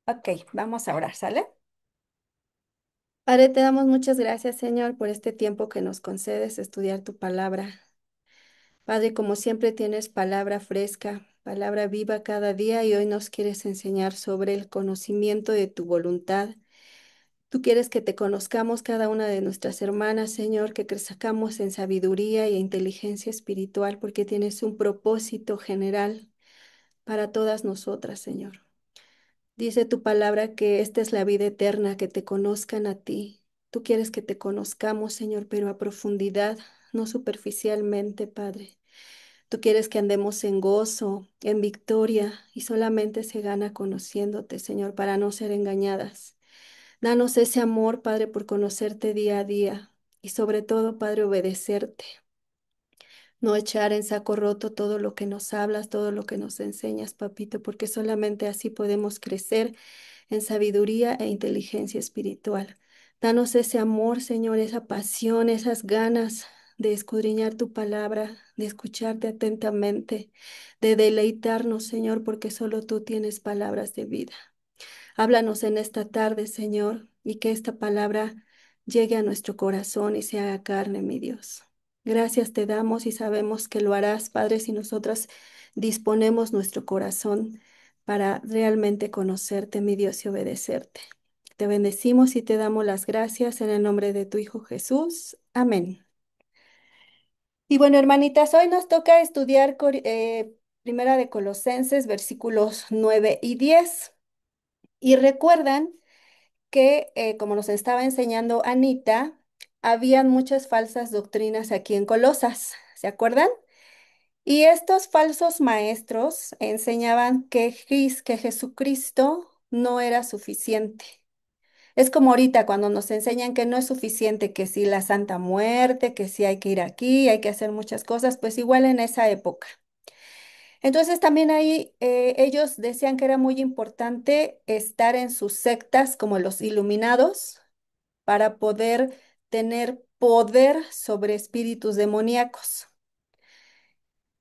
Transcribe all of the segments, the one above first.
Ok, vamos a orar, ¿sale? Padre, te damos muchas gracias, Señor, por este tiempo que nos concedes estudiar tu palabra. Padre, como siempre tienes palabra fresca, palabra viva cada día y hoy nos quieres enseñar sobre el conocimiento de tu voluntad. Tú quieres que te conozcamos cada una de nuestras hermanas, Señor, que crezcamos en sabiduría y inteligencia espiritual, porque tienes un propósito general para todas nosotras, Señor. Dice tu palabra que esta es la vida eterna, que te conozcan a ti. Tú quieres que te conozcamos, Señor, pero a profundidad, no superficialmente, Padre. Tú quieres que andemos en gozo, en victoria, y solamente se gana conociéndote, Señor, para no ser engañadas. Danos ese amor, Padre, por conocerte día a día y sobre todo, Padre, obedecerte. No echar en saco roto todo lo que nos hablas, todo lo que nos enseñas, papito, porque solamente así podemos crecer en sabiduría e inteligencia espiritual. Danos ese amor, Señor, esa pasión, esas ganas de escudriñar tu palabra, de escucharte atentamente, de deleitarnos, Señor, porque solo tú tienes palabras de vida. Háblanos en esta tarde, Señor, y que esta palabra llegue a nuestro corazón y se haga carne, mi Dios. Gracias te damos y sabemos que lo harás, Padre, si nosotras disponemos nuestro corazón para realmente conocerte, mi Dios, y obedecerte. Te bendecimos y te damos las gracias en el nombre de tu Hijo Jesús. Amén. Y bueno, hermanitas, hoy nos toca estudiar Primera de Colosenses, versículos 9 y 10. Y recuerdan que, como nos estaba enseñando Anita, habían muchas falsas doctrinas aquí en Colosas, ¿se acuerdan? Y estos falsos maestros enseñaban que Jesucristo no era suficiente. Es como ahorita cuando nos enseñan que no es suficiente, que si la Santa Muerte, que si hay que ir aquí, hay que hacer muchas cosas, pues igual en esa época. Entonces también ahí ellos decían que era muy importante estar en sus sectas como los iluminados para poder tener poder sobre espíritus demoníacos.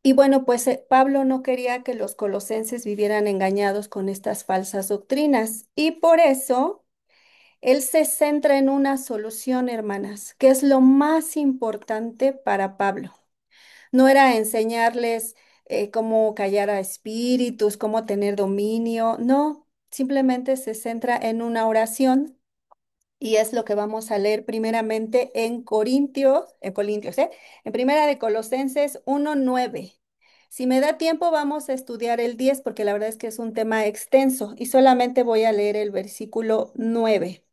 Y bueno, pues Pablo no quería que los colosenses vivieran engañados con estas falsas doctrinas y por eso él se centra en una solución, hermanas, que es lo más importante para Pablo. No era enseñarles cómo callar a espíritus, cómo tener dominio, no, simplemente se centra en una oración. Y es lo que vamos a leer primeramente en Corintios, en Primera de Colosenses 1:9. Si me da tiempo, vamos a estudiar el 10 porque la verdad es que es un tema extenso y solamente voy a leer el versículo 9.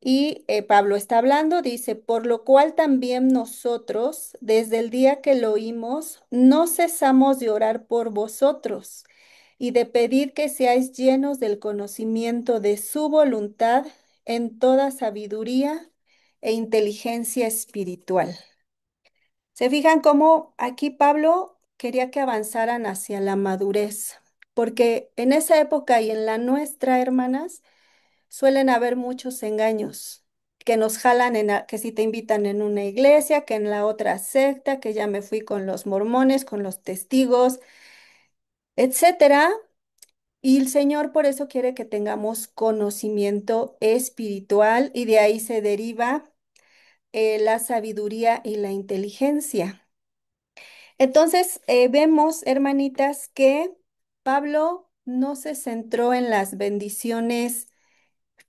Y Pablo está hablando, dice, por lo cual también nosotros, desde el día que lo oímos, no cesamos de orar por vosotros y de pedir que seáis llenos del conocimiento de su voluntad en toda sabiduría e inteligencia espiritual. ¿Se fijan cómo aquí Pablo quería que avanzaran hacia la madurez? Porque en esa época y en la nuestra, hermanas, suelen haber muchos engaños que nos jalan que si te invitan en una iglesia, que en la otra secta, que ya me fui con los mormones, con los testigos, etcétera. Y el Señor por eso quiere que tengamos conocimiento espiritual y de ahí se deriva la sabiduría y la inteligencia. Entonces, vemos, hermanitas, que Pablo no se centró en las bendiciones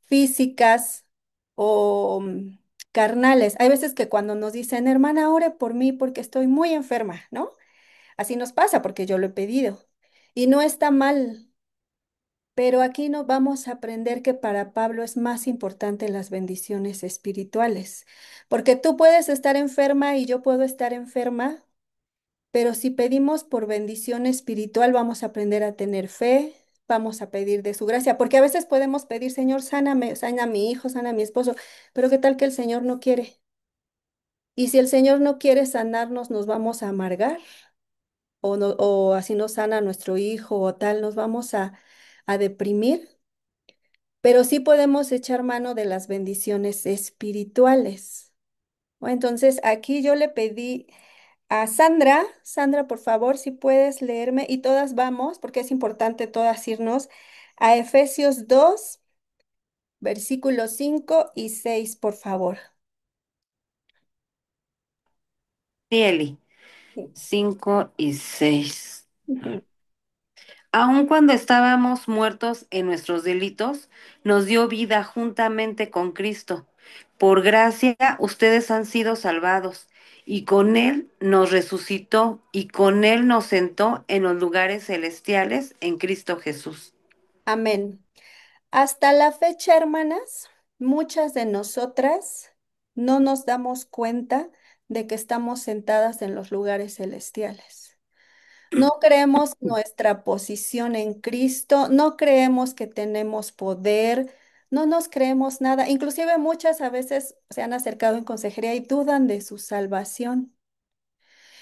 físicas o carnales. Hay veces que cuando nos dicen, hermana, ore por mí porque estoy muy enferma, ¿no? Así nos pasa porque yo lo he pedido. Y no está mal, pero aquí nos vamos a aprender que para Pablo es más importante las bendiciones espirituales, porque tú puedes estar enferma y yo puedo estar enferma, pero si pedimos por bendición espiritual, vamos a aprender a tener fe, vamos a pedir de su gracia, porque a veces podemos pedir, Señor, sáname, sana a mi hijo, sana a mi esposo, pero ¿qué tal que el Señor no quiere? Y si el Señor no quiere sanarnos, nos vamos a amargar, o, no, o así nos sana a nuestro hijo o tal, nos vamos a deprimir, pero sí podemos echar mano de las bendiciones espirituales. ¿No? Entonces, aquí yo le pedí a Sandra, Sandra, por favor, si puedes leerme y todas vamos, porque es importante todas irnos a Efesios 2, versículos 5 y 6, por favor. Sí, Eli, Sí. 5 y 6. Ujú. Aun cuando estábamos muertos en nuestros delitos, nos dio vida juntamente con Cristo. Por gracia, ustedes han sido salvados, y con Él nos resucitó, y con Él nos sentó en los lugares celestiales en Cristo Jesús. Amén. Hasta la fecha, hermanas, muchas de nosotras no nos damos cuenta de que estamos sentadas en los lugares celestiales. No creemos nuestra posición en Cristo, no creemos que tenemos poder, no nos creemos nada. Inclusive muchas a veces se han acercado en consejería y dudan de su salvación.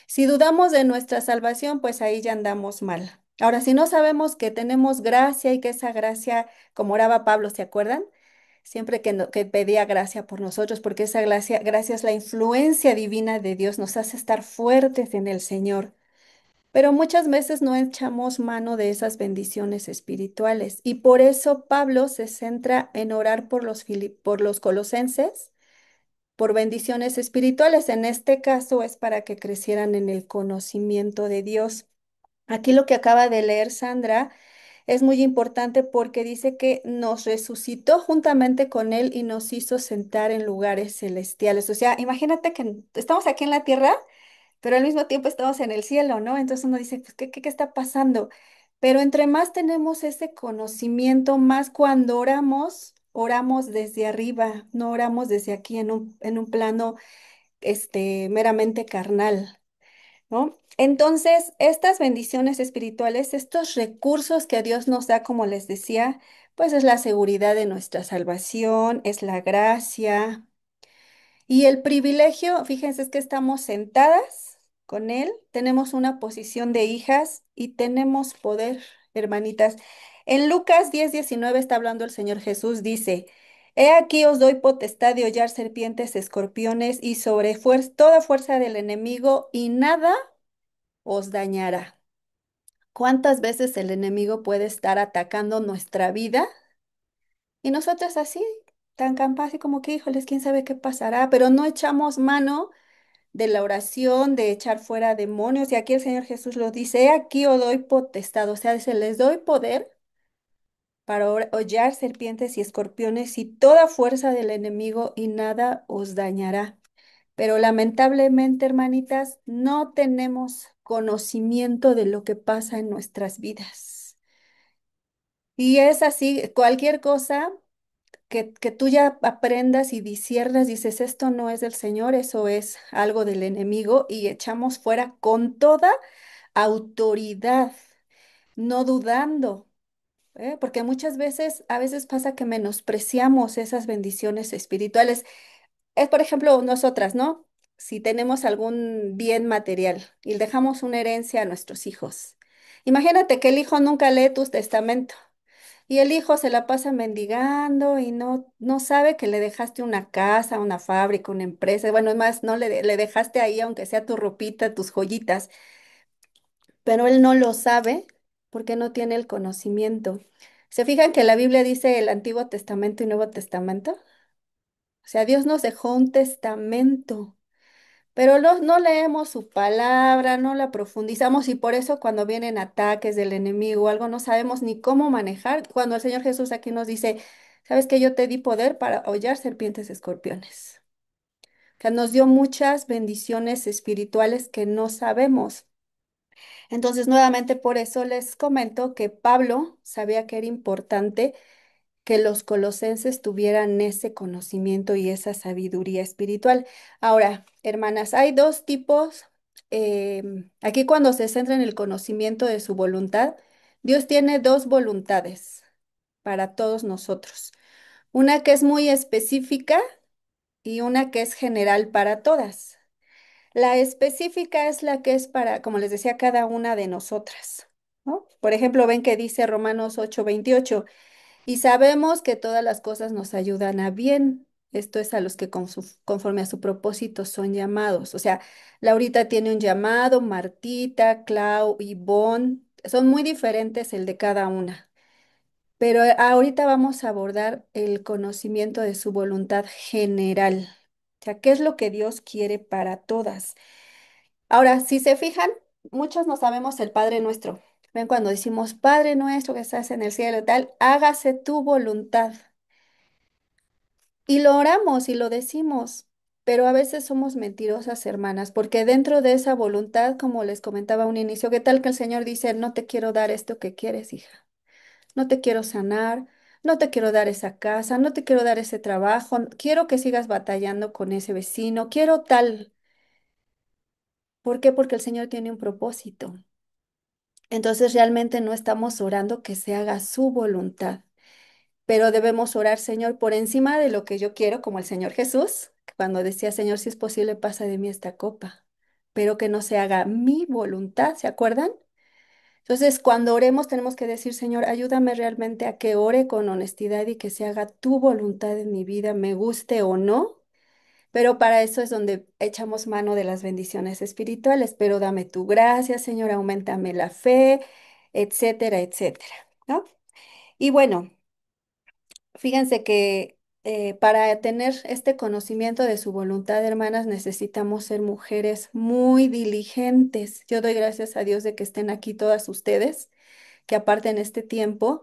Si dudamos de nuestra salvación, pues ahí ya andamos mal. Ahora, si no sabemos que tenemos gracia y que esa gracia, como oraba Pablo, ¿se acuerdan? Siempre que, que pedía gracia por nosotros, porque esa gracia es la influencia divina de Dios, nos hace estar fuertes en el Señor. Pero muchas veces no echamos mano de esas bendiciones espirituales y por eso Pablo se centra en orar por por los colosenses, por bendiciones espirituales. En este caso es para que crecieran en el conocimiento de Dios. Aquí lo que acaba de leer Sandra es muy importante porque dice que nos resucitó juntamente con Él y nos hizo sentar en lugares celestiales. O sea, imagínate que estamos aquí en la tierra pero al mismo tiempo estamos en el cielo, ¿no? Entonces uno dice, pues, ¿qué está pasando? Pero entre más tenemos ese conocimiento, más cuando oramos, oramos desde arriba, no oramos desde aquí en un plano, meramente carnal, ¿no? Entonces, estas bendiciones espirituales, estos recursos que Dios nos da, como les decía, pues es la seguridad de nuestra salvación, es la gracia, y el privilegio, fíjense, es que estamos sentadas con Él, tenemos una posición de hijas y tenemos poder, hermanitas. En Lucas 10:19 está hablando el Señor Jesús, dice, He aquí os doy potestad de hollar serpientes, escorpiones y sobre toda fuerza del enemigo y nada os dañará. ¿Cuántas veces el enemigo puede estar atacando nuestra vida? Y nosotros así, tan capaz y como que, híjoles, quién sabe qué pasará, pero no echamos mano de la oración, de echar fuera demonios. Y aquí el Señor Jesús lo dice, "He aquí os doy potestad, o sea, dice, les doy poder para hollar serpientes y escorpiones y toda fuerza del enemigo y nada os dañará. Pero lamentablemente, hermanitas, no tenemos conocimiento de lo que pasa en nuestras vidas. Y es así, cualquier cosa que tú ya aprendas y disiernas, dices, esto no es del Señor, eso es algo del enemigo y echamos fuera con toda autoridad, no dudando, ¿eh? Porque muchas veces, a veces pasa que menospreciamos esas bendiciones espirituales. Es, por ejemplo, nosotras, ¿no? Si tenemos algún bien material y dejamos una herencia a nuestros hijos. Imagínate que el hijo nunca lee tu testamento. Y el hijo se la pasa mendigando y no sabe que le dejaste una casa, una fábrica, una empresa. Bueno, es más, no le dejaste ahí, aunque sea tu ropita, tus joyitas, pero él no lo sabe porque no tiene el conocimiento. ¿Se fijan que la Biblia dice el Antiguo Testamento y Nuevo Testamento? O sea, Dios nos dejó un testamento. Pero no leemos su palabra, no la profundizamos y por eso cuando vienen ataques del enemigo o algo no sabemos ni cómo manejar. Cuando el Señor Jesús aquí nos dice, ¿sabes que yo te di poder para hollar serpientes y escorpiones? Que nos dio muchas bendiciones espirituales que no sabemos. Entonces, nuevamente por eso les comento que Pablo sabía que era importante que los colosenses tuvieran ese conocimiento y esa sabiduría espiritual. Ahora, hermanas, hay dos tipos. Aquí cuando se centra en el conocimiento de su voluntad, Dios tiene dos voluntades para todos nosotros. Una que es muy específica y una que es general para todas. La específica es la que es para, como les decía, cada una de nosotras, ¿no? Por ejemplo, ven que dice Romanos 8:28. Y sabemos que todas las cosas nos ayudan a bien. Esto es a los que conforme a su propósito son llamados. O sea, Laurita tiene un llamado, Martita, Clau, Ivonne, son muy diferentes el de cada una. pero ahorita vamos a abordar el conocimiento de su voluntad general. O sea, ¿qué es lo que Dios quiere para todas? Ahora, si se fijan, muchos no sabemos el Padre Nuestro. Ven cuando decimos, Padre Nuestro que estás en el cielo, y tal, hágase tu voluntad. Y lo oramos y lo decimos, pero a veces somos mentirosas, hermanas, porque dentro de esa voluntad, como les comentaba a un inicio, ¿qué tal que el Señor dice, no te quiero dar esto que quieres, hija? No te quiero sanar, no te quiero dar esa casa, no te quiero dar ese trabajo, quiero que sigas batallando con ese vecino, quiero tal. ¿Por qué? Porque el Señor tiene un propósito. Entonces realmente no estamos orando que se haga su voluntad, pero debemos orar, Señor, por encima de lo que yo quiero, como el Señor Jesús, cuando decía, Señor, si es posible, pasa de mí esta copa, pero que no se haga mi voluntad, ¿se acuerdan? Entonces, cuando oremos, tenemos que decir, Señor, ayúdame realmente a que ore con honestidad y que se haga tu voluntad en mi vida, me guste o no. Pero para eso es donde echamos mano de las bendiciones espirituales. Pero dame tu gracia, Señor, aumentame la fe, etcétera, etcétera, ¿no? Y bueno, fíjense que para tener este conocimiento de su voluntad, hermanas, necesitamos ser mujeres muy diligentes. Yo doy gracias a Dios de que estén aquí todas ustedes, que aparten este tiempo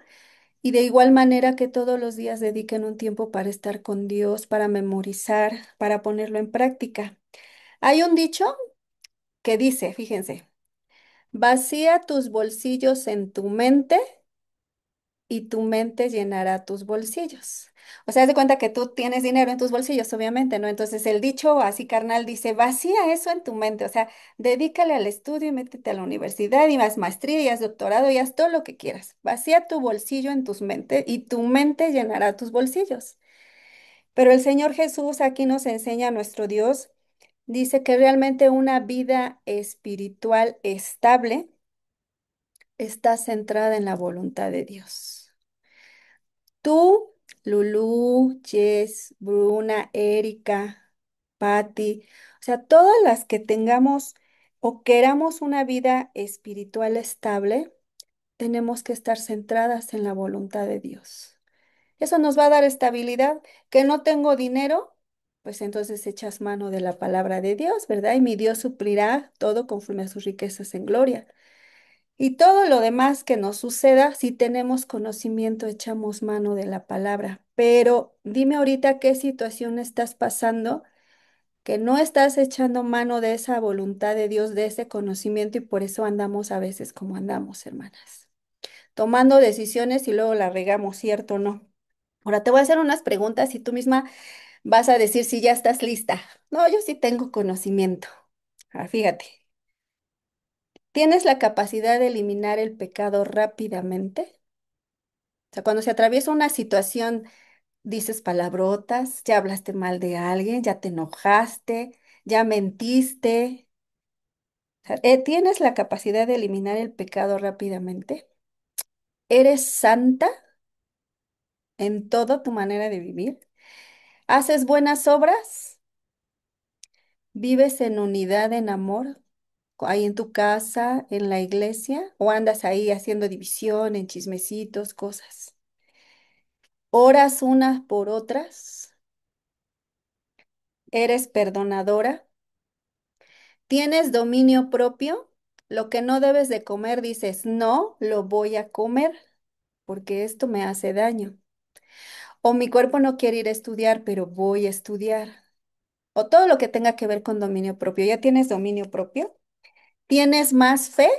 y de igual manera que todos los días dediquen un tiempo para estar con Dios, para memorizar, para ponerlo en práctica. Hay un dicho que dice, fíjense, vacía tus bolsillos en tu mente y tu mente llenará tus bolsillos. O sea, haz de cuenta que tú tienes dinero en tus bolsillos, obviamente, ¿no? Entonces el dicho así carnal dice, vacía eso en tu mente, o sea, dedícale al estudio y métete a la universidad y haz maestría y haz doctorado y haz todo lo que quieras. Vacía tu bolsillo en tus mentes y tu mente llenará tus bolsillos. Pero el Señor Jesús aquí nos enseña a nuestro Dios, dice que realmente una vida espiritual estable está centrada en la voluntad de Dios. Tú, Lulú, Jess, Bruna, Erika, Patty, o sea, todas las que tengamos o queramos una vida espiritual estable, tenemos que estar centradas en la voluntad de Dios. Eso nos va a dar estabilidad. Que no tengo dinero, pues entonces echas mano de la palabra de Dios, ¿verdad? Y mi Dios suplirá todo conforme a sus riquezas en gloria. Y todo lo demás que nos suceda, si tenemos conocimiento, echamos mano de la palabra. Pero dime ahorita qué situación estás pasando, que no estás echando mano de esa voluntad de Dios, de ese conocimiento, y por eso andamos a veces como andamos, hermanas, tomando decisiones y luego la regamos, ¿cierto o no? Ahora te voy a hacer unas preguntas y tú misma vas a decir si ya estás lista. No, yo sí tengo conocimiento. Ah, fíjate, ¿tienes la capacidad de eliminar el pecado rápidamente? O sea, cuando se atraviesa una situación, dices palabrotas, ya hablaste mal de alguien, ya te enojaste, ya mentiste. O sea, ¿tienes la capacidad de eliminar el pecado rápidamente? ¿Eres santa en toda tu manera de vivir? ¿Haces buenas obras? ¿Vives en unidad, en amor, ahí en tu casa, en la iglesia? ¿O andas ahí haciendo división, en chismecitos, cosas? ¿Oras unas por otras? ¿Eres perdonadora? ¿Tienes dominio propio? Lo que no debes de comer, dices, no, lo voy a comer porque esto me hace daño. O mi cuerpo no quiere ir a estudiar, pero voy a estudiar. O todo lo que tenga que ver con dominio propio. ¿Ya tienes dominio propio? ¿Tienes más fe?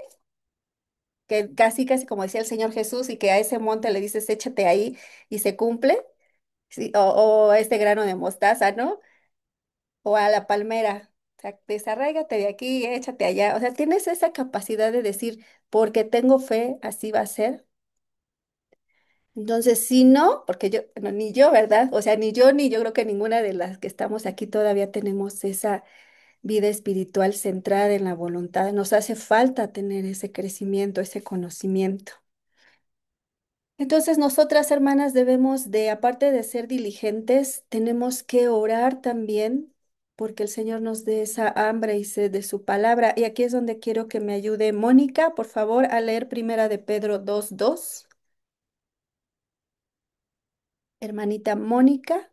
Que casi, casi como decía el Señor Jesús y que a ese monte le dices, échate ahí y se cumple. Sí, o a este grano de mostaza, ¿no? O a la palmera. O sea, desarráigate de aquí, échate allá. O sea, tienes esa capacidad de decir, porque tengo fe, así va a ser. Entonces, si no, porque yo, no, ni yo, ¿verdad? O sea, ni yo, ni yo creo que ninguna de las que estamos aquí todavía tenemos esa vida espiritual centrada en la voluntad. Nos hace falta tener ese crecimiento, ese conocimiento. Entonces, nosotras, hermanas, debemos de, aparte de ser diligentes, tenemos que orar también porque el Señor nos dé esa hambre y sed de su palabra. Y aquí es donde quiero que me ayude Mónica, por favor, a leer Primera de Pedro 2:2. Hermanita Mónica.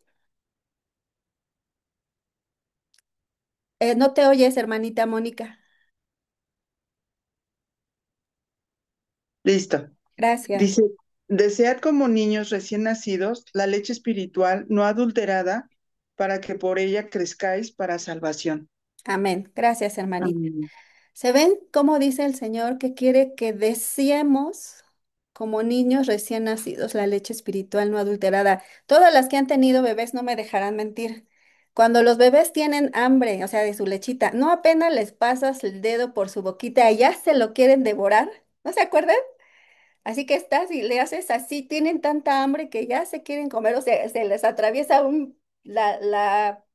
No te oyes, hermanita Mónica. Listo. Gracias. Dice, desead como niños recién nacidos la leche espiritual no adulterada para que por ella crezcáis para salvación. Amén. Gracias, hermanita. Amén. ¿Se ven cómo dice el Señor que quiere que deseemos como niños recién nacidos la leche espiritual no adulterada? Todas las que han tenido bebés no me dejarán mentir. Cuando los bebés tienen hambre, o sea, de su lechita, no apenas les pasas el dedo por su boquita, ya se lo quieren devorar. ¿No se acuerdan? Así que estás y le haces así, tienen tanta hambre que ya se quieren comer, o sea, se les atraviesa la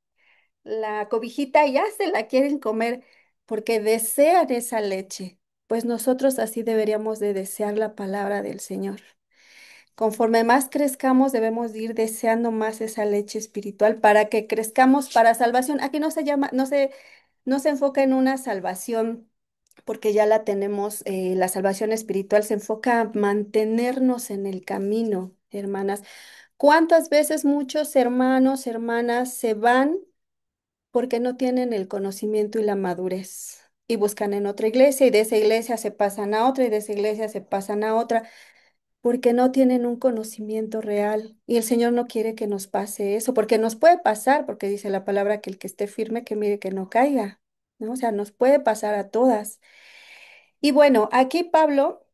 cobijita, ya se la quieren comer porque desean esa leche. Pues nosotros así deberíamos de desear la palabra del Señor. Conforme más crezcamos, debemos de ir deseando más esa leche espiritual para que crezcamos para salvación. Aquí no se llama, no se enfoca en una salvación porque ya la tenemos, la salvación espiritual se enfoca a mantenernos en el camino, hermanas. ¿Cuántas veces muchos hermanos, hermanas se van porque no tienen el conocimiento y la madurez? Y buscan en otra iglesia y de esa iglesia se pasan a otra y de esa iglesia se pasan a otra porque no tienen un conocimiento real. Y el Señor no quiere que nos pase eso, porque nos puede pasar, porque dice la palabra que el que esté firme, que mire que no caiga, ¿no? O sea, nos puede pasar a todas. Y bueno, aquí Pablo,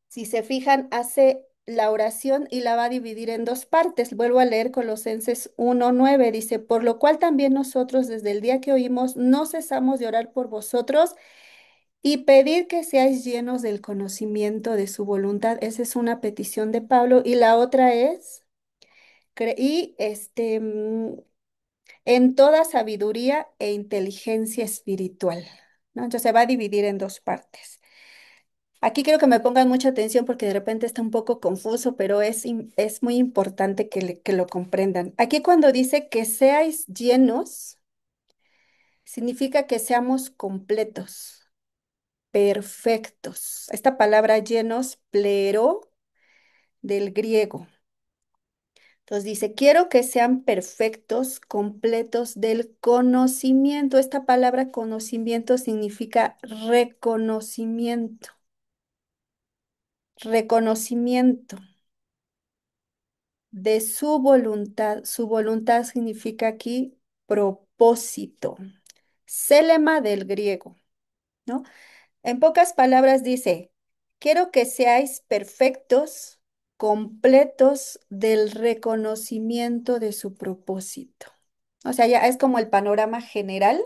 si se fijan, hace la oración y la va a dividir en dos partes. Vuelvo a leer Colosenses 1:9. Dice, por lo cual también nosotros desde el día que oímos no cesamos de orar por vosotros y pedir que seáis llenos del conocimiento de su voluntad. Esa es una petición de Pablo. Y la otra es, creí, en toda sabiduría e inteligencia espiritual, ¿no? Entonces se va a dividir en dos partes. Aquí quiero que me pongan mucha atención porque de repente está un poco confuso, pero es muy importante que lo comprendan. Aquí cuando dice que seáis llenos, significa que seamos completos, perfectos. Esta palabra llenos, plero, del griego. Entonces dice, quiero que sean perfectos, completos del conocimiento. Esta palabra conocimiento significa reconocimiento, reconocimiento de su voluntad. Su voluntad significa aquí propósito. Célema del griego, ¿no? En pocas palabras dice, quiero que seáis perfectos, completos del reconocimiento de su propósito. O sea, ya es como el panorama general,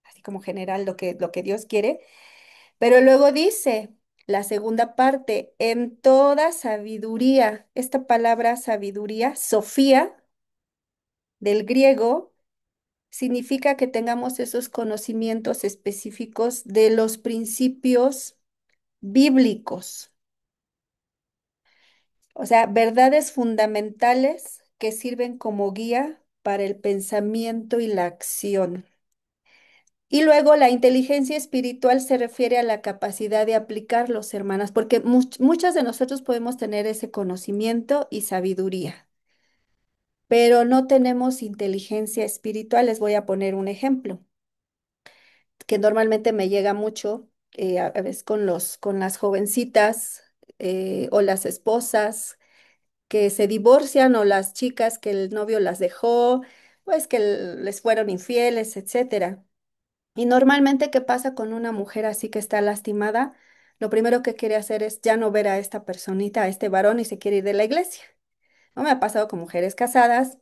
así como general lo que Dios quiere, pero luego dice la segunda parte, en toda sabiduría. Esta palabra sabiduría, Sofía, del griego, significa que tengamos esos conocimientos específicos de los principios bíblicos, o sea, verdades fundamentales que sirven como guía para el pensamiento y la acción. Y luego la inteligencia espiritual se refiere a la capacidad de aplicarlos, hermanas, porque muchas de nosotros podemos tener ese conocimiento y sabiduría, pero no tenemos inteligencia espiritual. Les voy a poner un ejemplo que normalmente me llega mucho, a veces con las jovencitas o las esposas que se divorcian o las chicas que el novio las dejó, pues que les fueron infieles, etcétera. Y normalmente, ¿qué pasa con una mujer así que está lastimada? Lo primero que quiere hacer es ya no ver a esta personita, a este varón y se quiere ir de la iglesia. No me ha pasado con mujeres casadas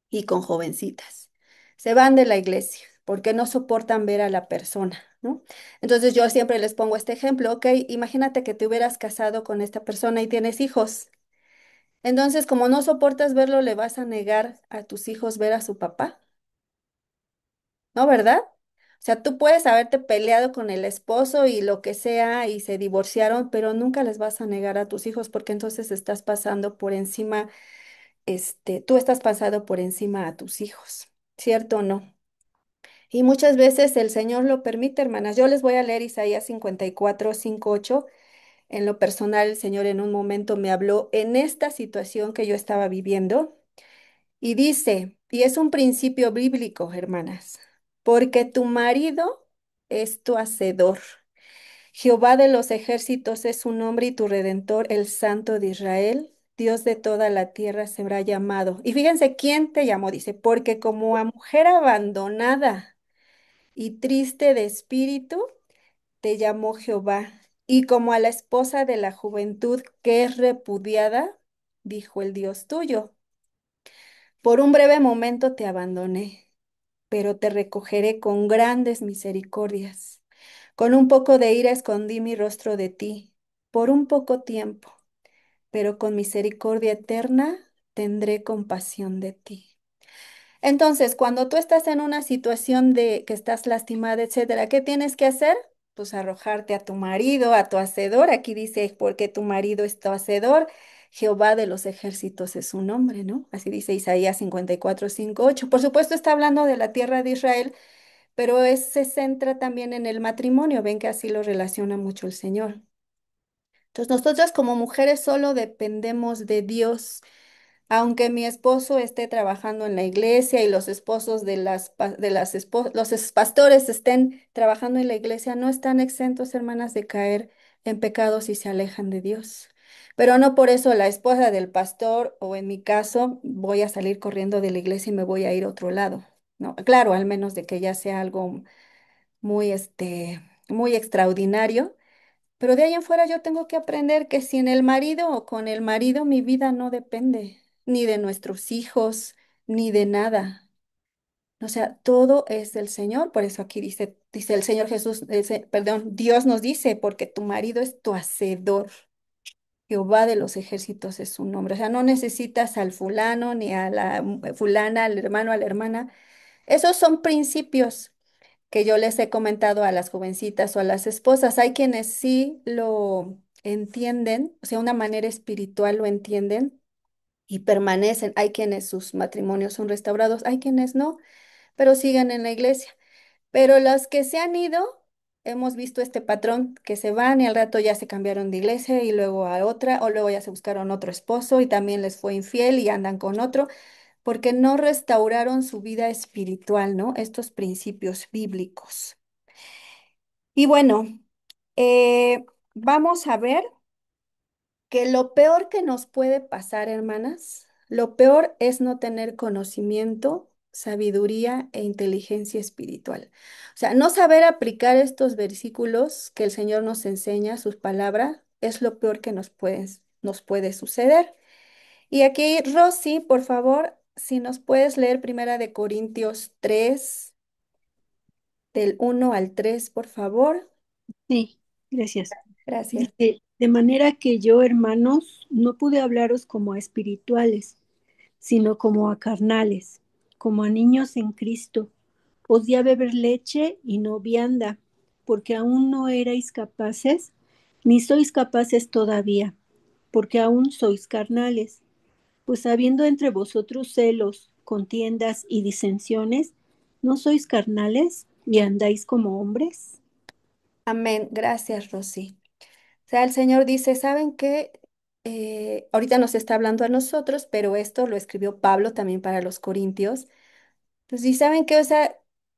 y con jovencitas. Se van de la iglesia porque no soportan ver a la persona, ¿no? Entonces yo siempre les pongo este ejemplo, ok, imagínate que te hubieras casado con esta persona y tienes hijos. Entonces, como no soportas verlo, ¿le vas a negar a tus hijos ver a su papá? ¿No, verdad? O sea, tú puedes haberte peleado con el esposo y lo que sea y se divorciaron, pero nunca les vas a negar a tus hijos porque entonces estás pasando por encima, tú estás pasando por encima a tus hijos, ¿cierto o no? Y muchas veces el Señor lo permite, hermanas. Yo les voy a leer Isaías 54:5-8. En lo personal, el Señor en un momento me habló en esta situación que yo estaba viviendo y dice, y es un principio bíblico, hermanas, porque tu marido es tu hacedor. Jehová de los ejércitos es su nombre y tu redentor, el Santo de Israel. Dios de toda la tierra se habrá llamado. Y fíjense quién te llamó, dice, porque como a mujer abandonada y triste de espíritu, te llamó Jehová. Y como a la esposa de la juventud que es repudiada, dijo el Dios tuyo. Por un breve momento te abandoné, pero te recogeré con grandes misericordias. Con un poco de ira escondí mi rostro de ti, por un poco tiempo, pero con misericordia eterna tendré compasión de ti. Entonces, cuando tú estás en una situación de que estás lastimada, etcétera, ¿qué tienes que hacer? Pues arrojarte a tu marido, a tu hacedor. Aquí dice, porque tu marido es tu hacedor, Jehová de los ejércitos es su nombre, ¿no? Así dice Isaías 54:5-8. Por supuesto, está hablando de la tierra de Israel, pero se centra también en el matrimonio. Ven que así lo relaciona mucho el Señor. Entonces, nosotras como mujeres solo dependemos de Dios. Aunque mi esposo esté trabajando en la iglesia y los esposos de los pastores estén trabajando en la iglesia, no están exentos, hermanas, de caer en pecados y se alejan de Dios. Pero no por eso la esposa del pastor o en mi caso voy a salir corriendo de la iglesia y me voy a ir a otro lado. No, claro, al menos de que ya sea algo muy, muy extraordinario. Pero de ahí en fuera yo tengo que aprender que sin el marido o con el marido mi vida no depende, ni de nuestros hijos, ni de nada. O sea, todo es del Señor. Por eso aquí dice el Señor Jesús, perdón, Dios nos dice, porque tu marido es tu hacedor. Jehová de los ejércitos es su nombre. O sea, no necesitas al fulano, ni a la fulana, al hermano, a la hermana. Esos son principios que yo les he comentado a las jovencitas o a las esposas. Hay quienes sí lo entienden, o sea, una manera espiritual lo entienden y permanecen. Hay quienes sus matrimonios son restaurados, hay quienes no, pero siguen en la iglesia. Pero las que se han ido, hemos visto este patrón, que se van y al rato ya se cambiaron de iglesia y luego a otra, o luego ya se buscaron otro esposo y también les fue infiel y andan con otro, porque no restauraron su vida espiritual, ¿no? Estos principios bíblicos. Y bueno, vamos a ver que lo peor que nos puede pasar, hermanas, lo peor es no tener conocimiento, sabiduría e inteligencia espiritual. O sea, no saber aplicar estos versículos que el Señor nos enseña, sus palabras, es lo peor que nos puede suceder. Y aquí, Rosy, por favor, si nos puedes leer Primera de Corintios 3 del 1 al 3, por favor. Sí, gracias. Gracias. Dice, de manera que yo, hermanos, no pude hablaros como a espirituales, sino como a carnales, como a niños en Cristo. Os di a beber leche y no vianda, porque aún no erais capaces, ni sois capaces todavía, porque aún sois carnales. Pues habiendo entre vosotros celos, contiendas y disensiones, ¿no sois carnales y andáis como hombres? Amén. Gracias, Rosy. O sea, el Señor dice, ¿saben qué? Ahorita nos está hablando a nosotros, pero esto lo escribió Pablo también para los Corintios. Pues sí, ¿saben qué? O sea,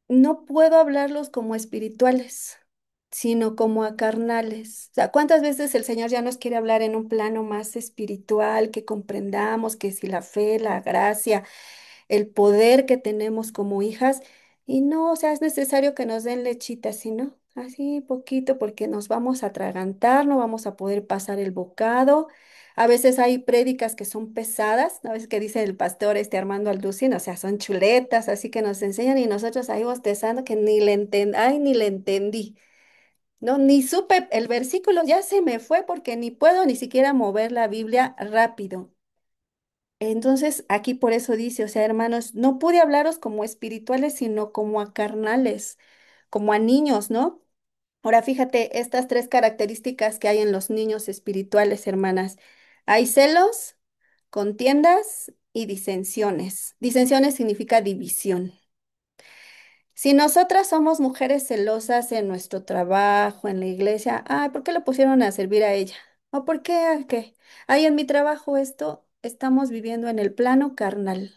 no puedo hablarlos como espirituales, sino como a carnales. O sea, ¿cuántas veces el Señor ya nos quiere hablar en un plano más espiritual, que comprendamos que si la fe, la gracia, el poder que tenemos como hijas, y no, o sea, es necesario que nos den lechita, sino así poquito, porque nos vamos a atragantar, no vamos a poder pasar el bocado. A veces hay prédicas que son pesadas, ¿no? A veces que dice el pastor Armando Alducin, o sea, son chuletas, así que nos enseñan y nosotros ahí bostezando que ni le entendí, ¿no? Ni supe el versículo, ya se me fue porque ni puedo ni siquiera mover la Biblia rápido. Entonces, aquí por eso dice, o sea, hermanos, no pude hablaros como espirituales, sino como a carnales, como a niños, ¿no? Ahora fíjate estas tres características que hay en los niños espirituales, hermanas. Hay celos, contiendas y disensiones. Disensiones significa división. Si nosotras somos mujeres celosas en nuestro trabajo, en la iglesia, ay, ¿por qué lo pusieron a servir a ella? ¿O por qué a qué? Ay, en mi trabajo esto estamos viviendo en el plano carnal,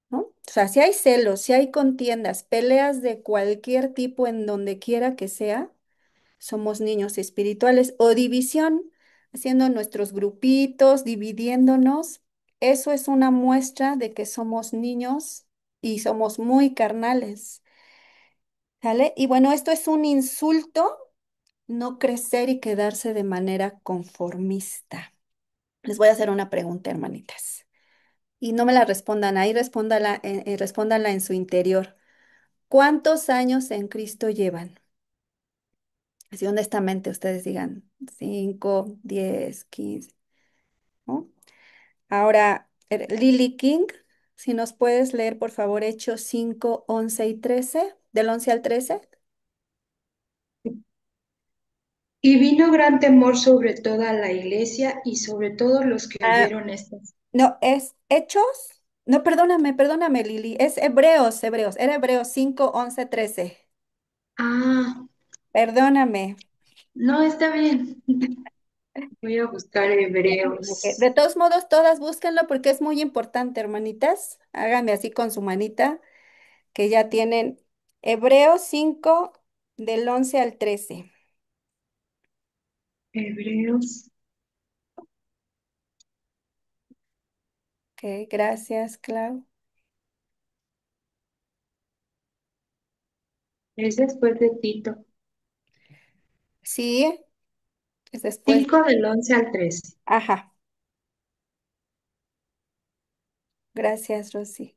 ¿no? O sea, si hay celos, si hay contiendas, peleas de cualquier tipo en donde quiera que sea, somos niños espirituales o división, haciendo nuestros grupitos, dividiéndonos. Eso es una muestra de que somos niños y somos muy carnales. ¿Sale? Y bueno, esto es un insulto, no crecer y quedarse de manera conformista. Les voy a hacer una pregunta, hermanitas. Y no me la respondan ahí, respóndanla en su interior. ¿Cuántos años en Cristo llevan? Así honestamente ustedes digan 5, 10, 15, ¿no? Ahora, Lily King, si nos puedes leer, por favor, Hechos 5, 11 y 13, del 11 al 13. Y vino gran temor sobre toda la iglesia y sobre todos los que Ah, oyeron estas. no, es Hechos. No, perdóname, Lili. Es Hebreos. Era Hebreos 5, 11, 13. Ah, Perdóname. no, está bien. Voy a buscar Ya me equivoqué. Hebreos. De todos modos, todas búsquenlo porque es muy importante, hermanitas. Háganme así con su manita, que ya tienen Hebreos 5 del 11 al 13. Hebreos. Ok, gracias, Clau. Es después de Tito. Sí, es después. 5 del 11 al 13. Ajá, gracias, Rosy.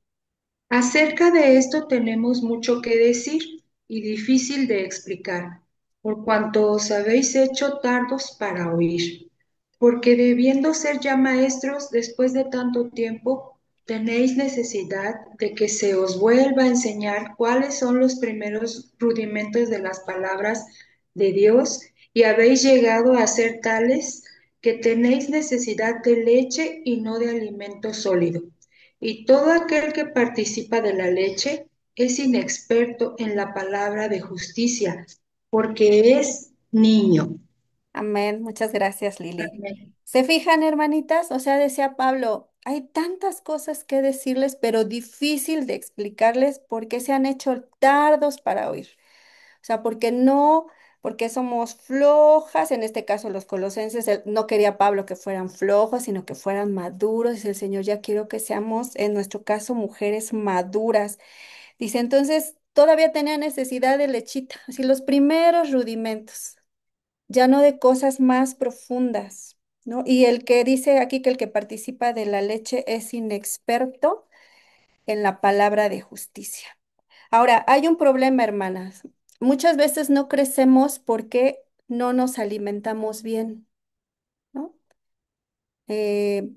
Acerca de esto tenemos mucho que decir y difícil de explicar, por cuanto os habéis hecho tardos para oír, porque debiendo ser ya maestros después de tanto tiempo, tenéis necesidad de que se os vuelva a enseñar cuáles son los primeros rudimentos de las palabras de Dios, y habéis llegado a ser tales que tenéis necesidad de leche y no de alimento sólido. Y todo aquel que participa de la leche es inexperto en la palabra de justicia, porque es niño. Amén. Muchas gracias, Lili. Amén. ¿Se fijan, hermanitas? O sea, decía Pablo, hay tantas cosas que decirles, pero difícil de explicarles por qué se han hecho tardos para oír. O sea, porque no, porque somos flojas, en este caso los colosenses, no quería Pablo que fueran flojos, sino que fueran maduros. Dice el Señor, ya quiero que seamos, en nuestro caso, mujeres maduras. Dice, entonces, todavía tenía necesidad de lechita, así los primeros rudimentos, ya no de cosas más profundas, ¿no? Y el que dice aquí que el que participa de la leche es inexperto en la palabra de justicia. Ahora, hay un problema, hermanas. Muchas veces no crecemos porque no nos alimentamos bien, ¿no?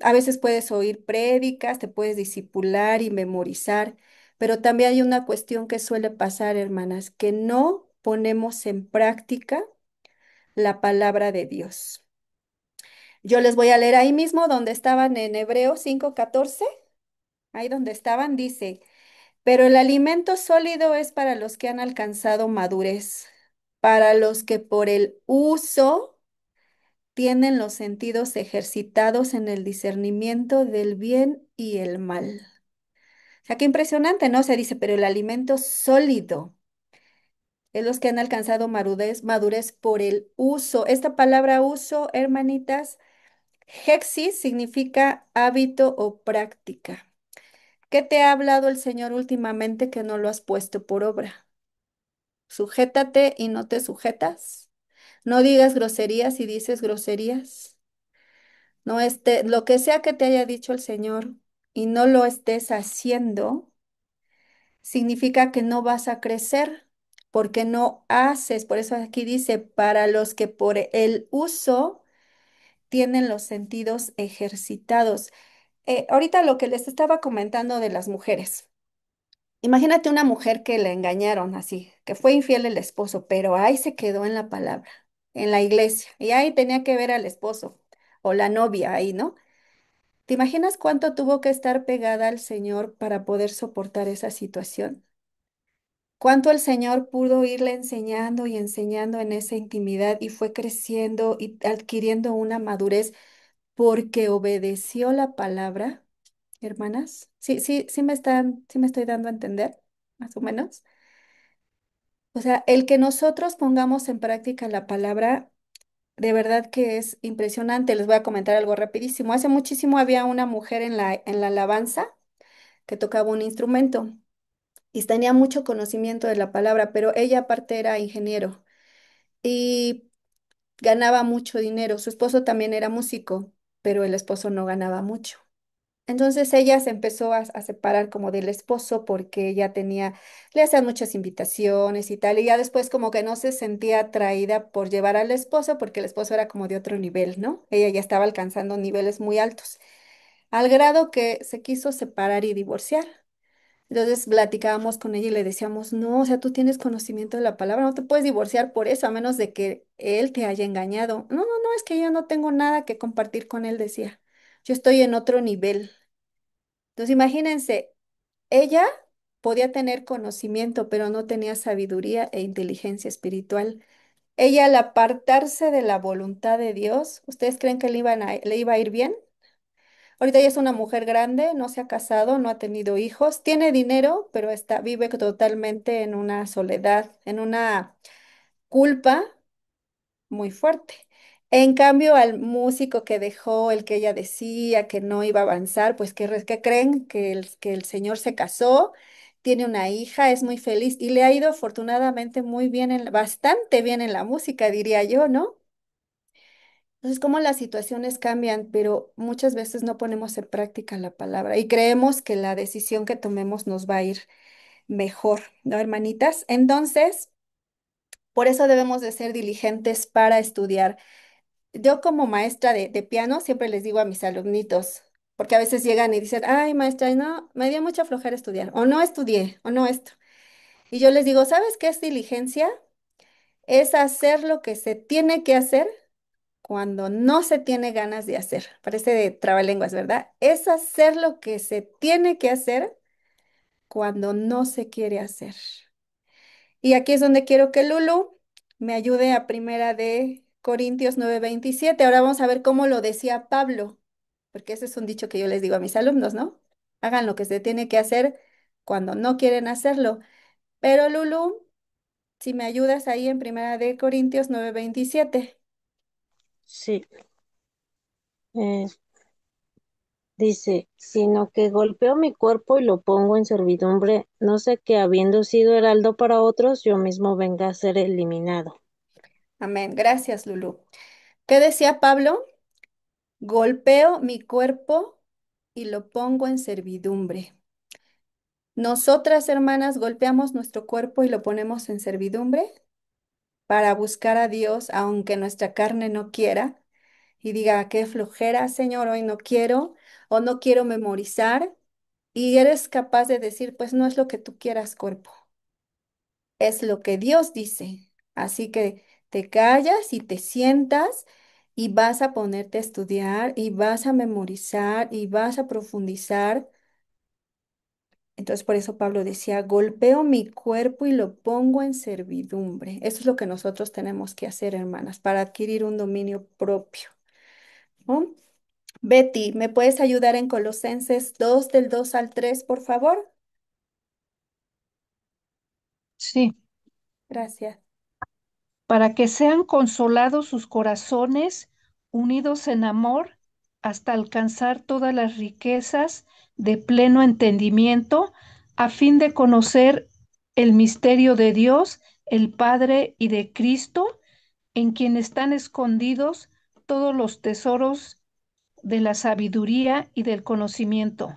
A veces puedes oír prédicas, te puedes disipular y memorizar, pero también hay una cuestión que suele pasar, hermanas, que no ponemos en práctica la palabra de Dios. Yo les voy a leer ahí mismo donde estaban en Hebreos 5:14, ahí donde estaban, dice, pero el alimento sólido es para los que han alcanzado madurez, para los que por el uso tienen los sentidos ejercitados en el discernimiento del bien y el mal. O sea, qué impresionante, ¿no? Se dice, pero el alimento sólido es los que han alcanzado madurez por el uso. Esta palabra uso, hermanitas, hexis significa hábito o práctica. ¿Qué te ha hablado el Señor últimamente que no lo has puesto por obra? Sujétate y no te sujetas. No digas groserías y dices groserías. No lo que sea que te haya dicho el Señor y no lo estés haciendo, significa que no vas a crecer porque no haces. Por eso aquí dice, para los que por el uso tienen los sentidos ejercitados. Ahorita lo que les estaba comentando de las mujeres. Imagínate una mujer que le engañaron así, que fue infiel el esposo, pero ahí se quedó en la palabra, en la iglesia, y ahí tenía que ver al esposo o la novia ahí, ¿no? ¿Te imaginas cuánto tuvo que estar pegada al Señor para poder soportar esa situación? cuánto el Señor pudo irle enseñando y enseñando en esa intimidad y fue creciendo y adquiriendo una madurez porque obedeció la palabra, hermanas. Sí, sí, sí me estoy dando a entender, más o menos. O sea, el que nosotros pongamos en práctica la palabra, de verdad que es impresionante. Les voy a comentar algo rapidísimo. Hace muchísimo había una mujer en la alabanza que tocaba un instrumento y tenía mucho conocimiento de la palabra, pero ella aparte era ingeniero y ganaba mucho dinero. Su esposo también era músico, pero el esposo no ganaba mucho. Entonces ella se empezó a separar como del esposo porque ella tenía, le hacían muchas invitaciones y tal, y ya después como que no se sentía atraída por llevar al esposo porque el esposo era como de otro nivel, ¿no? Ella ya estaba alcanzando niveles muy altos, al grado que se quiso separar y divorciar. Entonces platicábamos con ella y le decíamos, no, o sea, tú tienes conocimiento de la palabra, no te puedes divorciar por eso, a menos de que él te haya engañado. No, no, no, es que yo no tengo nada que compartir con él, decía. Yo estoy en otro nivel. Entonces, imagínense, ella podía tener conocimiento, pero no tenía sabiduría e inteligencia espiritual. Ella, al apartarse de la voluntad de Dios, ¿ustedes creen que le iba a ir bien? Ahorita ella es una mujer grande, no se ha casado, no ha tenido hijos, tiene dinero, pero vive totalmente en una soledad, en una culpa muy fuerte. En cambio, al músico que dejó, el que ella decía que no iba a avanzar, pues ¿qué creen? Que el señor se casó, tiene una hija, es muy feliz y le ha ido afortunadamente muy bien, bastante bien en la música, diría yo, ¿no? Entonces, cómo las situaciones cambian, pero muchas veces no ponemos en práctica la palabra y creemos que la decisión que tomemos nos va a ir mejor, ¿no, hermanitas? Entonces, por eso debemos de ser diligentes para estudiar. Yo como maestra de piano siempre les digo a mis alumnitos, porque a veces llegan y dicen, ay, maestra, no, me dio mucha flojera estudiar, o no estudié, o no esto. Y yo les digo, ¿sabes qué es diligencia? Es hacer lo que se tiene que hacer cuando no se tiene ganas de hacer. Parece de trabalenguas, ¿verdad? Es hacer lo que se tiene que hacer cuando no se quiere hacer. Y aquí es donde quiero que Lulu me ayude a primera de Corintios 9:27. Ahora vamos a ver cómo lo decía Pablo, porque ese es un dicho que yo les digo a mis alumnos, ¿no? Hagan lo que se tiene que hacer cuando no quieren hacerlo. Pero Lulu, si me ayudas ahí en primera de Corintios 9:27. Sí, eh, dice, sino que golpeo mi cuerpo y lo pongo en servidumbre, no sé que habiendo sido heraldo para otros, yo mismo venga a ser eliminado. Amén. Gracias, Lulu. ¿Qué decía Pablo? Golpeo mi cuerpo y lo pongo en servidumbre. Nosotras, hermanas, golpeamos nuestro cuerpo y lo ponemos en servidumbre para buscar a Dios, aunque nuestra carne no quiera y diga, qué flojera, Señor, hoy no quiero o no quiero memorizar. Y eres capaz de decir, pues no es lo que tú quieras, cuerpo, es lo que Dios dice. Así que te callas y te sientas y vas a ponerte a estudiar y vas a memorizar y vas a profundizar. Entonces, por eso Pablo decía, golpeo mi cuerpo y lo pongo en servidumbre. Eso es lo que nosotros tenemos que hacer, hermanas, para adquirir un dominio propio, ¿no? Betty, ¿me puedes ayudar en Colosenses 2 del 2 al 3, por favor? Sí, Gracias. para que sean consolados sus corazones, unidos en amor, hasta alcanzar todas las riquezas de pleno entendimiento, a fin de conocer el misterio de Dios, el Padre y de Cristo, en quien están escondidos todos los tesoros de la sabiduría y del conocimiento.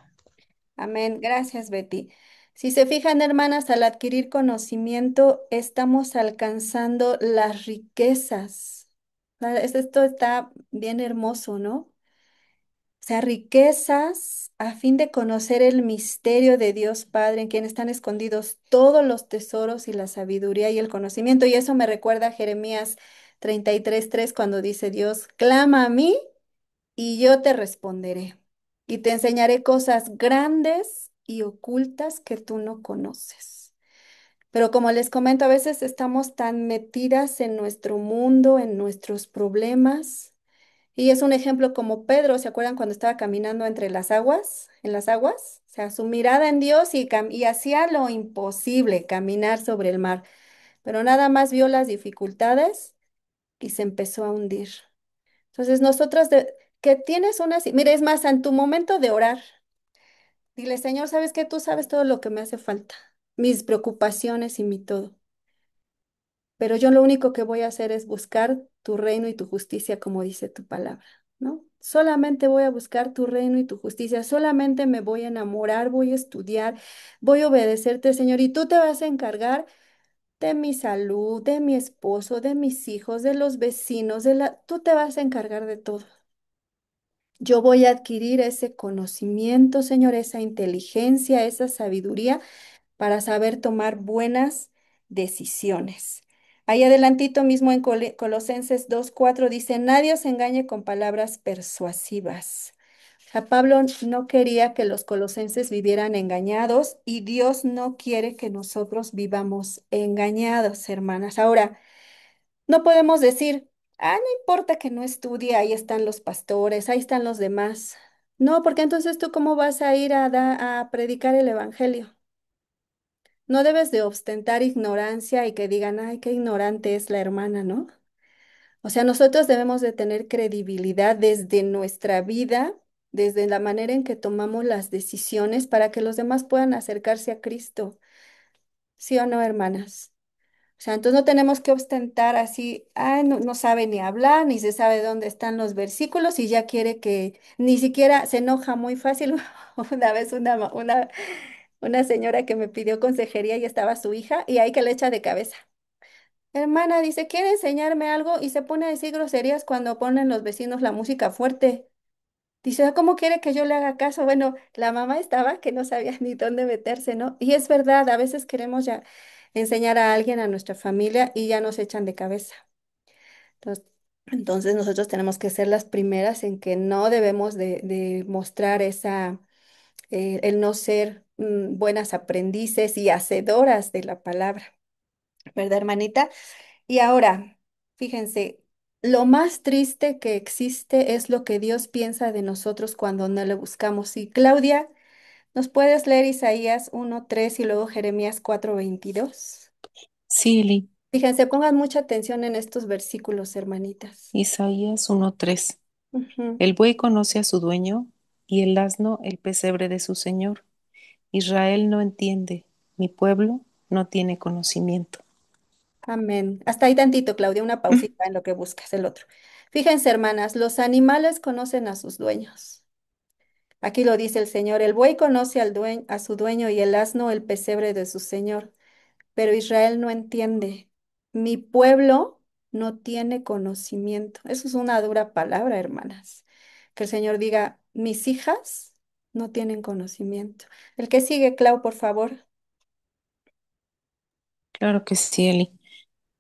Amén. Gracias, Betty. Si se fijan, hermanas, al adquirir conocimiento, estamos alcanzando las riquezas. Esto está bien hermoso, ¿no? O sea, riquezas a fin de conocer el misterio de Dios Padre, en quien están escondidos todos los tesoros y la sabiduría y el conocimiento. Y eso me recuerda a Jeremías 33:3 cuando dice Dios, clama a mí y yo te responderé y te enseñaré cosas grandes y ocultas que tú no conoces. Pero como les comento, a veces estamos tan metidas en nuestro mundo, en nuestros problemas. Y es un ejemplo como Pedro, ¿se acuerdan cuando estaba caminando entre las aguas, en las aguas? O sea, su mirada en Dios y hacía lo imposible, caminar sobre el mar, pero nada más vio las dificultades y se empezó a hundir. Entonces, que tienes mire, es más, en tu momento de orar, dile, Señor, ¿sabes qué? Tú sabes todo lo que me hace falta, mis preocupaciones y mi todo. Pero yo lo único que voy a hacer es buscar tu reino y tu justicia, como dice tu palabra, ¿no? Solamente voy a buscar tu reino y tu justicia, solamente me voy a enamorar, voy a estudiar, voy a obedecerte, Señor, y tú te vas a encargar de mi salud, de mi esposo, de mis hijos, de los vecinos, tú te vas a encargar de todo. Yo voy a adquirir ese conocimiento, Señor, esa inteligencia, esa sabiduría para saber tomar buenas decisiones. Ahí adelantito mismo en Colosenses 2:4 dice, nadie os engañe con palabras persuasivas. O sea, Pablo no quería que los colosenses vivieran engañados y Dios no quiere que nosotros vivamos engañados, hermanas. Ahora, no podemos decir, no importa que no estudie, ahí están los pastores, ahí están los demás. No, porque entonces tú cómo vas a ir a predicar el evangelio. No debes de ostentar ignorancia y que digan, ay, qué ignorante es la hermana, ¿no? O sea, nosotros debemos de tener credibilidad desde nuestra vida, desde la manera en que tomamos las decisiones para que los demás puedan acercarse a Cristo. ¿Sí o no, hermanas? O sea, entonces no tenemos que ostentar así, no, no sabe ni hablar, ni se sabe dónde están los versículos y ya quiere que, ni siquiera se enoja muy fácil. Una vez una señora que me pidió consejería y estaba su hija y ahí que le echa de cabeza. Hermana, dice, ¿quiere enseñarme algo? Y se pone a decir groserías cuando ponen los vecinos la música fuerte. Dice, ¿cómo quiere que yo le haga caso? Bueno, la mamá estaba que no sabía ni dónde meterse, ¿no? Y es verdad, a veces queremos ya enseñar a alguien, a nuestra familia, y ya nos echan de cabeza. Entonces nosotros tenemos que ser las primeras en que no debemos de mostrar el no ser buenas aprendices y hacedoras de la palabra, ¿verdad, hermanita? Y ahora, fíjense, lo más triste que existe es lo que Dios piensa de nosotros cuando no le buscamos. Y Claudia, ¿nos puedes leer Isaías 1:3 y luego Jeremías 4:22? Sí, Eli. Fíjense, pongan mucha atención en estos versículos, hermanitas. Isaías 1:3. Ujú. El buey conoce a su dueño y el asno el pesebre de su señor. Israel no entiende, mi pueblo no tiene conocimiento. Amén. Hasta ahí tantito, Claudia, una pausita en lo que buscas el otro. Fíjense, hermanas, los animales conocen a sus dueños. Aquí lo dice el Señor, el buey conoce a su dueño y el asno el pesebre de su señor. Pero Israel no entiende. Mi pueblo no tiene conocimiento. Eso es una dura palabra, hermanas. Que el Señor diga, mis hijas no tienen conocimiento. El que sigue, Clau, por favor. Claro que sí, Eli.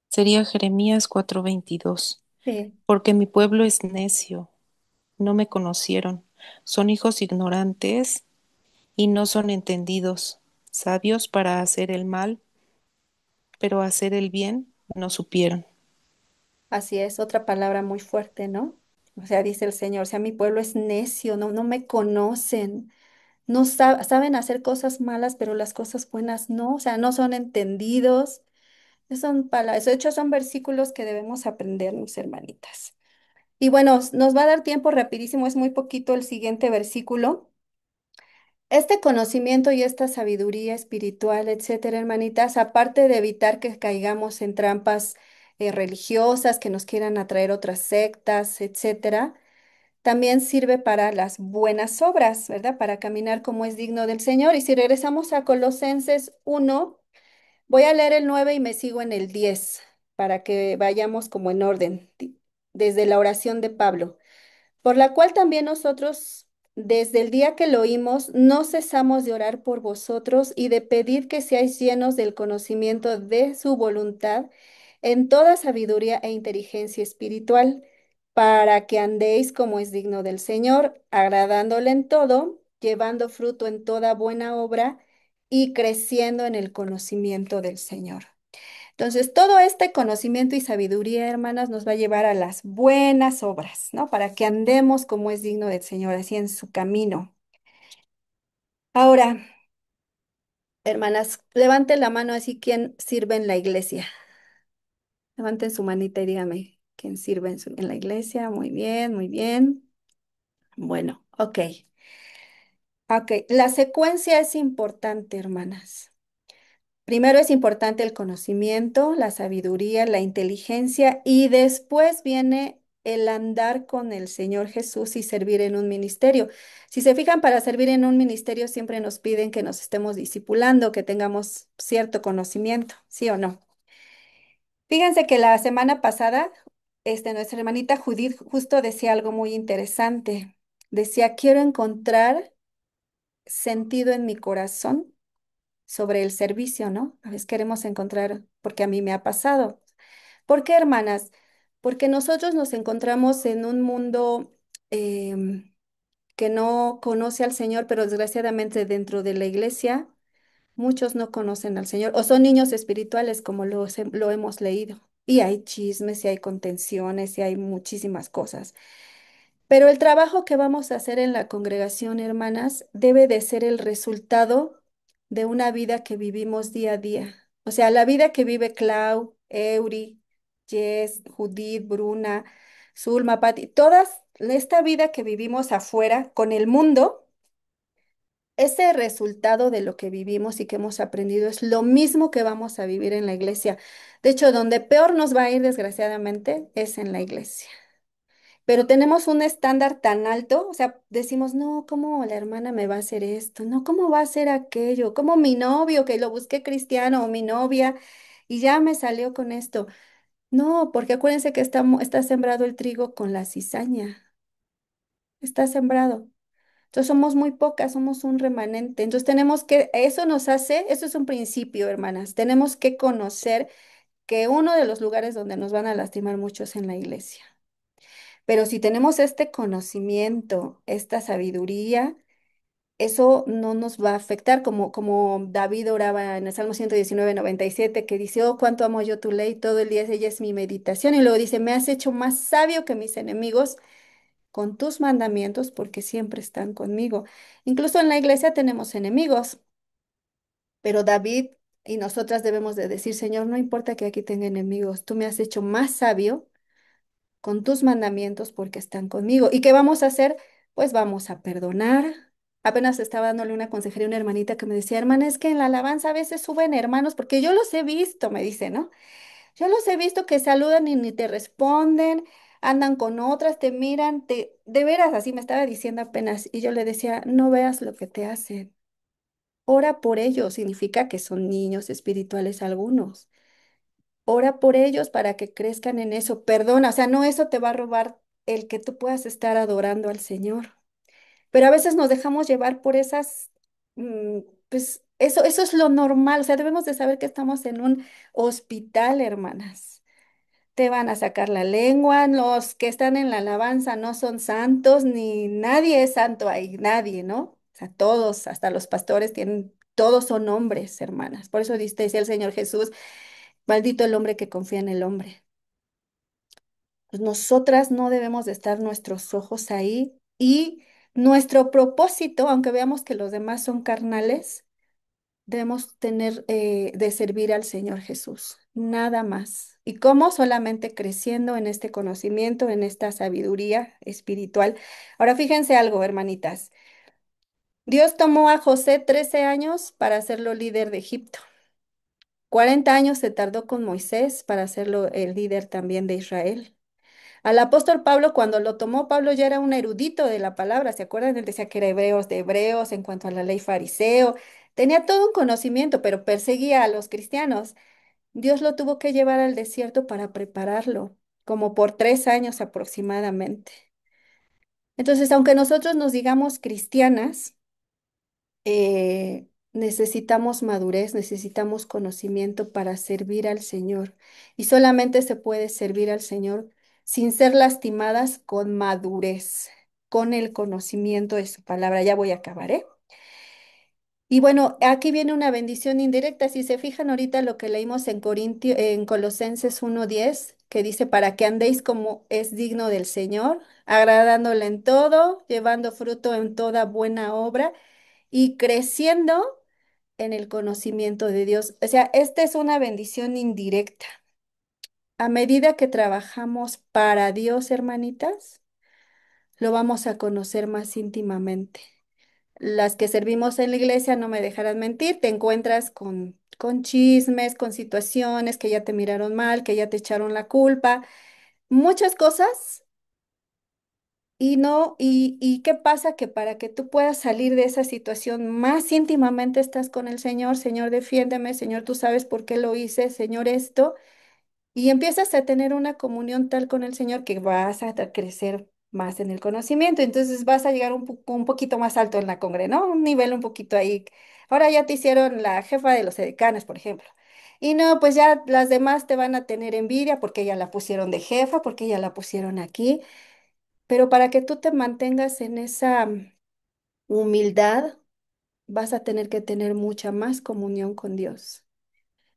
Sería Jeremías 4:22. Sí, Porque mi pueblo es necio, no me conocieron, son hijos ignorantes y no son entendidos, sabios para hacer el mal, pero hacer el bien no supieron. así es, otra palabra muy fuerte, ¿no? O sea, dice el Señor, o sea, mi pueblo es necio, no, no me conocen, no saben hacer cosas malas, pero las cosas buenas no, o sea, no son entendidos. Son palabras, de hecho son versículos que debemos aprender, mis hermanitas. Y bueno, nos va a dar tiempo rapidísimo, es muy poquito el siguiente versículo. Este conocimiento y esta sabiduría espiritual, etcétera, hermanitas, aparte de evitar que caigamos en trampas religiosas que nos quieran atraer otras sectas, etcétera, también sirve para las buenas obras, ¿verdad? Para caminar como es digno del Señor. Y si regresamos a Colosenses 1, voy a leer el 9 y me sigo en el 10 para que vayamos como en orden, desde la oración de Pablo, por la cual también nosotros, desde el día que lo oímos, no cesamos de orar por vosotros y de pedir que seáis llenos del conocimiento de su voluntad en toda sabiduría e inteligencia espiritual, para que andéis como es digno del Señor, agradándole en todo, llevando fruto en toda buena obra y creciendo en el conocimiento del Señor. Entonces, todo este conocimiento y sabiduría, hermanas, nos va a llevar a las buenas obras, ¿no? Para que andemos como es digno del Señor, así en su camino. Ahora, hermanas, levanten la mano así quien sirve en la iglesia. Levanten su manita y dígame quién sirve en la iglesia. Muy bien, muy bien. Bueno, ok. Ok, la secuencia es importante, hermanas. Primero es importante el conocimiento, la sabiduría, la inteligencia y después viene el andar con el Señor Jesús y servir en un ministerio. Si se fijan, para servir en un ministerio siempre nos piden que nos estemos discipulando, que tengamos cierto conocimiento, ¿sí o no? Fíjense que la semana pasada, nuestra hermanita Judith justo decía algo muy interesante. Decía, quiero encontrar sentido en mi corazón sobre el servicio, ¿no? A veces queremos encontrar, porque a mí me ha pasado. ¿Por qué, hermanas? Porque nosotros nos encontramos en un mundo que no conoce al Señor, pero desgraciadamente dentro de la iglesia muchos no conocen al Señor o son niños espirituales como lo hemos leído. Y hay chismes y hay contenciones y hay muchísimas cosas. Pero el trabajo que vamos a hacer en la congregación, hermanas, debe de ser el resultado de una vida que vivimos día a día. O sea, la vida que vive Clau, Eury, Jess, Judith, Bruna, Zulma, Patti, todas, esta vida que vivimos afuera con el mundo, ese resultado de lo que vivimos y que hemos aprendido es lo mismo que vamos a vivir en la iglesia. De hecho, donde peor nos va a ir, desgraciadamente, es en la iglesia. Pero tenemos un estándar tan alto, o sea, decimos, no, ¿cómo la hermana me va a hacer esto? No, ¿cómo va a hacer aquello? ¿Cómo mi novio, que lo busqué cristiano, o mi novia, y ya me salió con esto? No, porque acuérdense que está sembrado el trigo con la cizaña, está sembrado. Entonces somos muy pocas, somos un remanente. Entonces tenemos que, eso nos hace, eso es un principio, hermanas, tenemos que conocer que uno de los lugares donde nos van a lastimar mucho es en la iglesia. Pero si tenemos este conocimiento, esta sabiduría, eso no nos va a afectar, como David oraba en el Salmo 119:97, que dice, oh, cuánto amo yo tu ley, todo el día ella es mi meditación. Y luego dice, me has hecho más sabio que mis enemigos con tus mandamientos, porque siempre están conmigo. Incluso en la iglesia tenemos enemigos, pero David y nosotras debemos de decir, Señor, no importa que aquí tenga enemigos, tú me has hecho más sabio con tus mandamientos porque están conmigo. ¿Y qué vamos a hacer? Pues vamos a perdonar. Apenas estaba dándole una consejería a una hermanita que me decía, hermana, es que en la alabanza a veces suben hermanos, porque yo los he visto, me dice, ¿no? Yo los he visto que saludan y ni te responden, andan con otras, te miran, de veras, así me estaba diciendo apenas. Y yo le decía, no veas lo que te hacen. Ora por ellos, significa que son niños espirituales algunos. Ora por ellos para que crezcan en eso. Perdona, o sea, no eso te va a robar el que tú puedas estar adorando al Señor. Pero a veces nos dejamos llevar por esas, pues eso es lo normal. O sea, debemos de saber que estamos en un hospital, hermanas. Te van a sacar la lengua, los que están en la alabanza no son santos, ni nadie es santo ahí, nadie, ¿no? O sea, todos, hasta los pastores tienen, todos son hombres, hermanas. Por eso decía el Señor Jesús, maldito el hombre que confía en el hombre. Pues nosotras no debemos de estar nuestros ojos ahí y nuestro propósito, aunque veamos que los demás son carnales, debemos tener de servir al Señor Jesús, nada más. ¿Y cómo? Solamente creciendo en este conocimiento, en esta sabiduría espiritual. Ahora fíjense algo, hermanitas. Dios tomó a José 13 años para hacerlo líder de Egipto. 40 años se tardó con Moisés para hacerlo el líder también de Israel. Al apóstol Pablo, cuando lo tomó, Pablo ya era un erudito de la palabra, ¿se acuerdan? Él decía que era hebreos de hebreos en cuanto a la ley fariseo. Tenía todo un conocimiento, pero perseguía a los cristianos. Dios lo tuvo que llevar al desierto para prepararlo, como por 3 años aproximadamente. Entonces, aunque nosotros nos digamos cristianas, necesitamos madurez, necesitamos conocimiento para servir al Señor. Y solamente se puede servir al Señor sin ser lastimadas con madurez, con el conocimiento de su palabra. Ya voy a acabar, ¿eh? Y bueno, aquí viene una bendición indirecta. Si se fijan ahorita lo que leímos en en Colosenses 1:10, que dice, para que andéis como es digno del Señor, agradándole en todo, llevando fruto en toda buena obra y creciendo en el conocimiento de Dios. O sea, esta es una bendición indirecta. A medida que trabajamos para Dios, hermanitas, lo vamos a conocer más íntimamente. Las que servimos en la iglesia, no me dejarán mentir, te encuentras con chismes, con situaciones que ya te miraron mal, que ya te echaron la culpa, muchas cosas. Y no, y qué pasa que para que tú puedas salir de esa situación más íntimamente estás con el Señor, Señor, defiéndeme, Señor, tú sabes por qué lo hice, Señor, esto. Y empiezas a tener una comunión tal con el Señor que vas a crecer más en el conocimiento. Entonces vas a llegar un poquito más alto en la congre, ¿no? Un nivel un poquito ahí. Ahora ya te hicieron la jefa de los edecanes, por ejemplo. Y no, pues ya las demás te van a tener envidia porque ya la pusieron de jefa, porque ya la pusieron aquí. Pero para que tú te mantengas en esa humildad, vas a tener que tener mucha más comunión con Dios.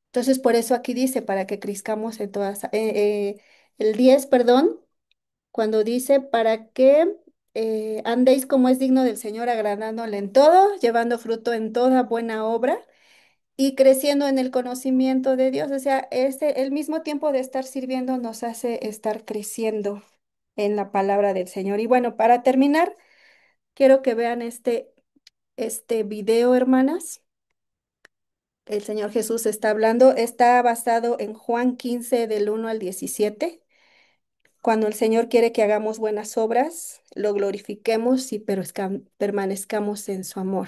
Entonces, por eso aquí dice, para que crezcamos en todas, el 10 perdón, cuando dice, para que andéis como es digno del Señor, agradándole en todo, llevando fruto en toda buena obra y creciendo en el conocimiento de Dios. O sea, el mismo tiempo de estar sirviendo nos hace estar creciendo en la palabra del Señor. Y bueno, para terminar, quiero que vean este video, hermanas. El Señor Jesús está hablando, está basado en Juan 15 del 1 al 17. Cuando el Señor quiere que hagamos buenas obras, lo glorifiquemos y permanezcamos en su amor.